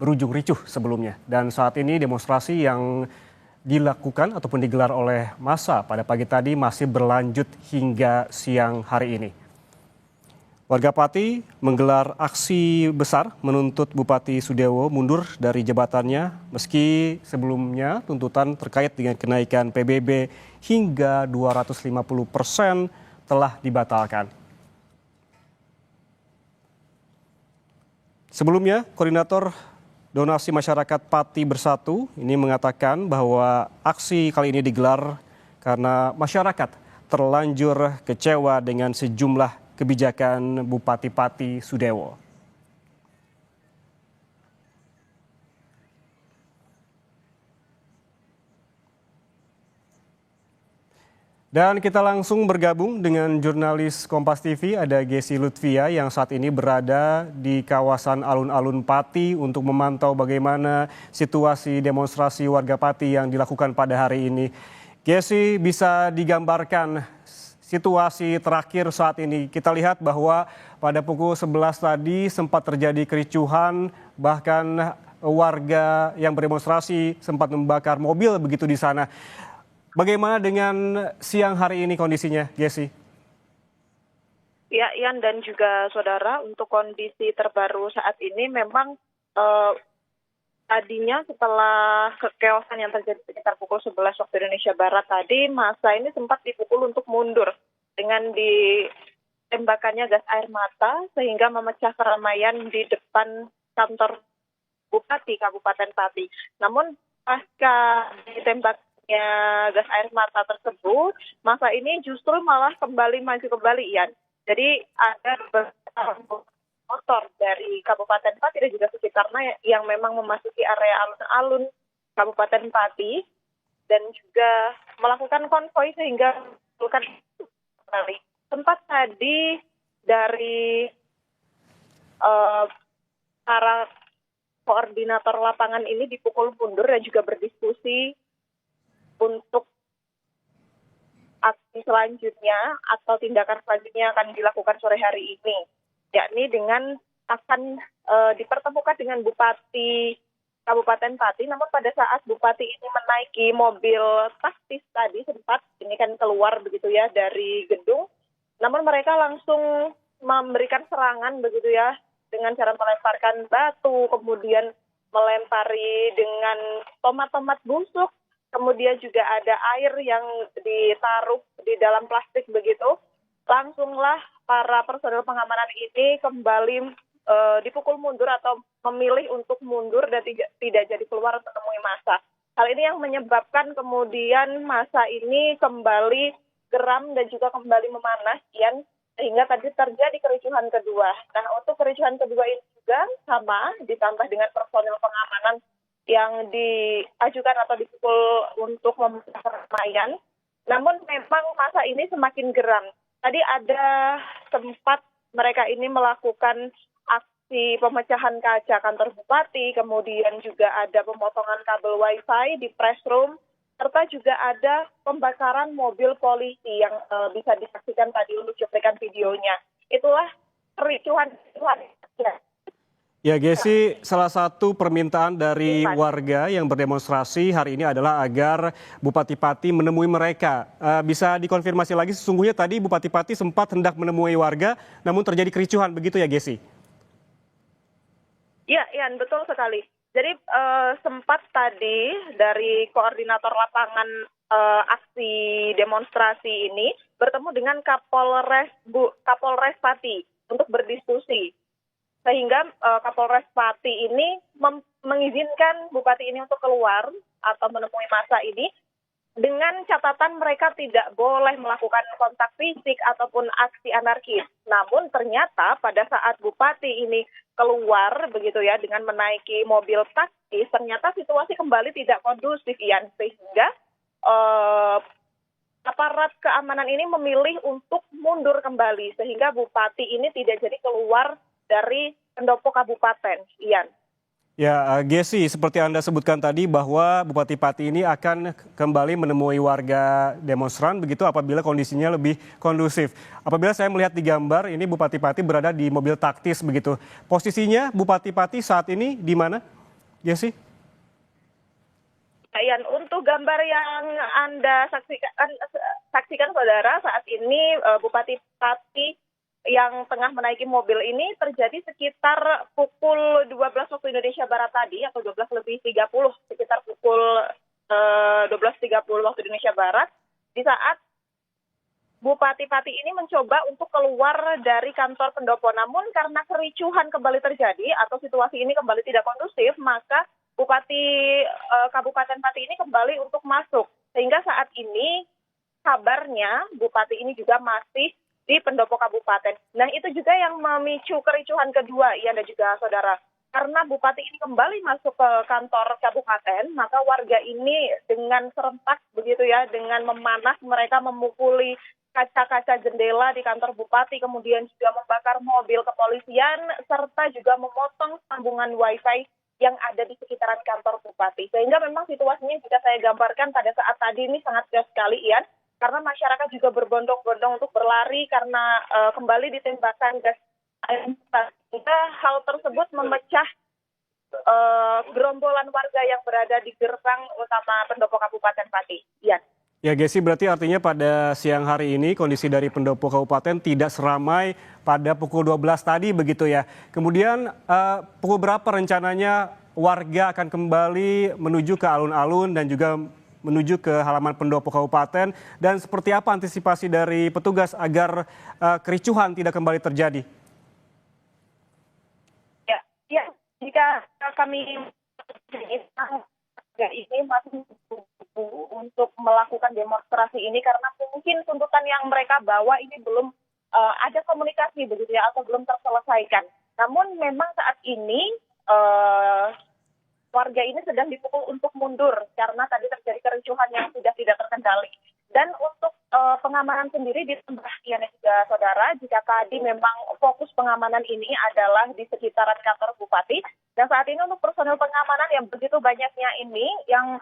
berujung ricuh sebelumnya. Dan saat ini demonstrasi yang dilakukan ataupun digelar oleh massa pada pagi tadi masih berlanjut hingga siang hari ini. Warga Pati menggelar aksi besar menuntut Bupati Sudewo mundur dari jabatannya meski sebelumnya tuntutan terkait dengan kenaikan PBB hingga 250% telah dibatalkan. Sebelumnya, Koordinator Donasi Masyarakat Pati Bersatu ini mengatakan bahwa aksi kali ini digelar karena masyarakat terlanjur kecewa dengan sejumlah kebijakan Bupati Pati Sudewo. Dan kita langsung bergabung dengan jurnalis Kompas TV, ada Gesi Lutfia yang saat ini berada di kawasan alun-alun Pati untuk memantau bagaimana situasi demonstrasi warga Pati yang dilakukan pada hari ini. Gesi, bisa digambarkan situasi terakhir saat ini? Kita lihat bahwa pada pukul 11 tadi sempat terjadi kericuhan, bahkan warga yang berdemonstrasi sempat membakar mobil begitu di sana. Bagaimana dengan siang hari ini kondisinya, Gesi? Ya, Ian dan juga saudara, untuk kondisi terbaru saat ini memang tadinya setelah kekeosan yang terjadi sekitar pukul 11 waktu Indonesia Barat tadi, massa ini sempat dipukul untuk mundur dengan ditembakannya gas air mata sehingga memecah keramaian di depan kantor Bupati Kabupaten Pati. Namun pasca ditembaknya gas air mata tersebut, massa ini justru malah maju kembali, Ian. Jadi ada beberapa motor dari Kabupaten Pati dan juga sekitarnya yang memang memasuki area alun-alun Kabupaten Pati dan juga melakukan konvoi sehingga melakukan kembali. Tempat tadi dari para koordinator lapangan ini dipukul mundur dan juga berdiskusi untuk aksi selanjutnya atau tindakan selanjutnya akan dilakukan sore hari ini, yakni dengan akan dipertemukan dengan Bupati Kabupaten Pati. Namun pada saat Bupati ini menaiki mobil taktis tadi sempat ini kan keluar begitu ya dari gedung, namun mereka langsung memberikan serangan begitu ya dengan cara melemparkan batu, kemudian melempari dengan tomat-tomat busuk. Kemudian juga ada air yang ditaruh di dalam plastik begitu. Langsunglah para personel pengamanan ini kembali dipukul mundur atau memilih untuk mundur dan tidak jadi keluar untuk menemui massa. Hal ini yang menyebabkan kemudian massa ini kembali geram dan juga kembali memanas, Ian, sehingga tadi terjadi kericuhan kedua. Nah, untuk kericuhan kedua ini juga sama ditambah dengan personel pengamanan yang diajukan atau dipukul untuk memecah keramaian. Namun memang massa ini semakin geram. Tadi ada sempat mereka ini melakukan aksi pemecahan kaca kantor bupati, kemudian juga ada pemotongan kabel wifi di press room, serta juga ada pembakaran mobil polisi yang bisa disaksikan tadi untuk cuplikan videonya. Itulah kericuhan. Ya, Gesi, salah satu permintaan dari warga yang berdemonstrasi hari ini adalah agar Bupati Pati menemui mereka. Bisa dikonfirmasi lagi, sesungguhnya tadi Bupati Pati sempat hendak menemui warga, namun terjadi kericuhan, begitu ya, Gesi? Ya, Ian, betul sekali. Jadi sempat tadi dari koordinator lapangan aksi demonstrasi ini bertemu dengan Kapolres Pati untuk berdiskusi. Sehingga Kapolres Pati ini mengizinkan Bupati ini untuk keluar atau menemui massa ini dengan catatan mereka tidak boleh melakukan kontak fisik ataupun aksi anarkis. Namun ternyata pada saat Bupati ini keluar begitu ya dengan menaiki mobil taktis, ternyata situasi kembali tidak kondusif, Ian, sehingga aparat keamanan ini memilih untuk mundur kembali sehingga Bupati ini tidak jadi keluar dari pendopo kabupaten, Ian. Ya, Gesi, seperti Anda sebutkan tadi bahwa Bupati Pati ini akan kembali menemui warga demonstran begitu apabila kondisinya lebih kondusif. Apabila saya melihat di gambar, ini Bupati Pati berada di mobil taktis begitu. Posisinya Bupati Pati saat ini di mana? Jesse? Ian, untuk gambar yang Anda saksikan saudara, saat ini Bupati Pati yang tengah menaiki mobil ini terjadi sekitar pukul 12 waktu Indonesia Barat tadi, atau 12:30, sekitar pukul 12:30 waktu Indonesia Barat, di saat Bupati Pati ini mencoba untuk keluar dari kantor pendopo. Namun karena kericuhan kembali terjadi atau situasi ini kembali tidak kondusif, maka Bupati Kabupaten Pati ini kembali untuk masuk. Sehingga saat ini kabarnya Bupati ini juga masih di pendopo kabupaten. Nah, itu juga yang memicu kericuhan kedua, Ian dan juga saudara. Karena Bupati ini kembali masuk ke kantor kabupaten, maka warga ini dengan serentak begitu ya, dengan memanas mereka memukuli kaca-kaca jendela di kantor Bupati, kemudian juga membakar mobil kepolisian, serta juga memotong sambungan wifi yang ada di sekitaran kantor Bupati. Sehingga memang situasinya jika saya gambarkan pada saat tadi ini sangat jelas sekali, Ian, karena masyarakat juga berbondong-bondong untuk berlari karena kembali ditembakkan gas air mata. Sehingga hal tersebut memecah gerombolan warga yang berada di gerbang utama pendopo Kabupaten Pati. Ian. Ya Gesi, berarti artinya pada siang hari ini kondisi dari pendopo kabupaten tidak seramai pada pukul 12 tadi begitu ya. Kemudian pukul berapa rencananya warga akan kembali menuju ke alun-alun dan juga menuju ke halaman pendopo kabupaten, dan seperti apa antisipasi dari petugas agar kericuhan tidak kembali terjadi? Ya, jika kami ini masih untuk melakukan demonstrasi ini karena mungkin tuntutan yang mereka bawa ini belum ada komunikasi begitu ya, atau belum terselesaikan. Namun memang saat ini warga ini sedang dipukul untuk mundur karena tadi terjadi kericuhan yang sudah tidak terkendali. Dan untuk pengamanan sendiri ditambah, ya juga saudara, jika tadi memang fokus pengamanan ini adalah di sekitaran kantor Bupati, dan saat ini untuk personel pengamanan yang begitu banyaknya ini, yang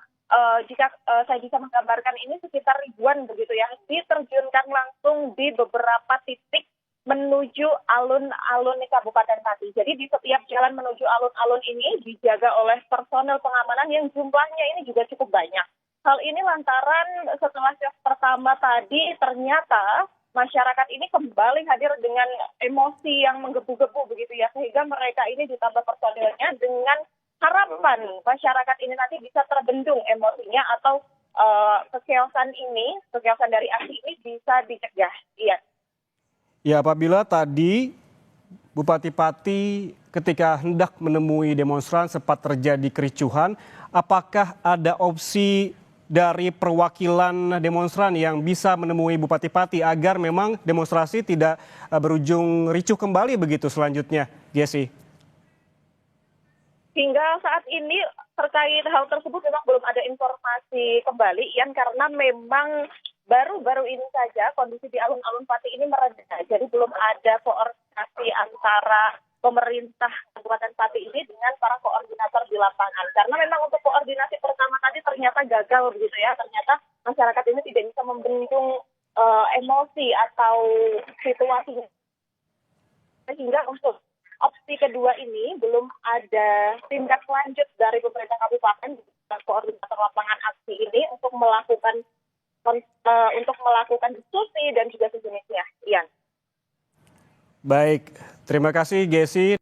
jika saya bisa menggambarkan ini sekitar ribuan begitu ya, diterjunkan langsung di beberapa titik menuju alun-alun di Kabupaten Pati. Jadi di setiap jalan menuju alun-alun ini dijaga oleh personel pengamanan yang jumlahnya ini juga cukup banyak. Hal ini lantaran setelah shift pertama tadi ternyata masyarakat ini kembali hadir dengan emosi yang menggebu-gebu begitu ya, sehingga mereka ini ditambah personilnya dengan harapan masyarakat ini nanti bisa terbendung emosinya atau kekeosan dari aksi ini bisa dicegah. Iya. Ya, apabila tadi Bupati Pati ketika hendak menemui demonstran sempat terjadi kericuhan, apakah ada opsi dari perwakilan demonstran yang bisa menemui Bupati Pati agar memang demonstrasi tidak berujung ricuh kembali begitu selanjutnya, Jesse? Hingga saat ini terkait hal tersebut memang belum ada informasi kembali, Ian, karena memang baru-baru ini saja kondisi di alun-alun Pati ini mereda. Jadi belum ada koordinasi antara pemerintah Kabupaten Pati ini dengan para koordinator di lapangan. Karena memang untuk koordinasi pertama tadi ternyata gagal begitu ya. Ternyata masyarakat ini tidak bisa membendung emosi atau situasinya. Sehingga untuk opsi kedua ini belum ada tindak lanjut dari pemerintah kabupaten koordinator lapangan aksi ini untuk melakukan diskusi dan juga sejenisnya. Ian. Baik, terima kasih Gesi.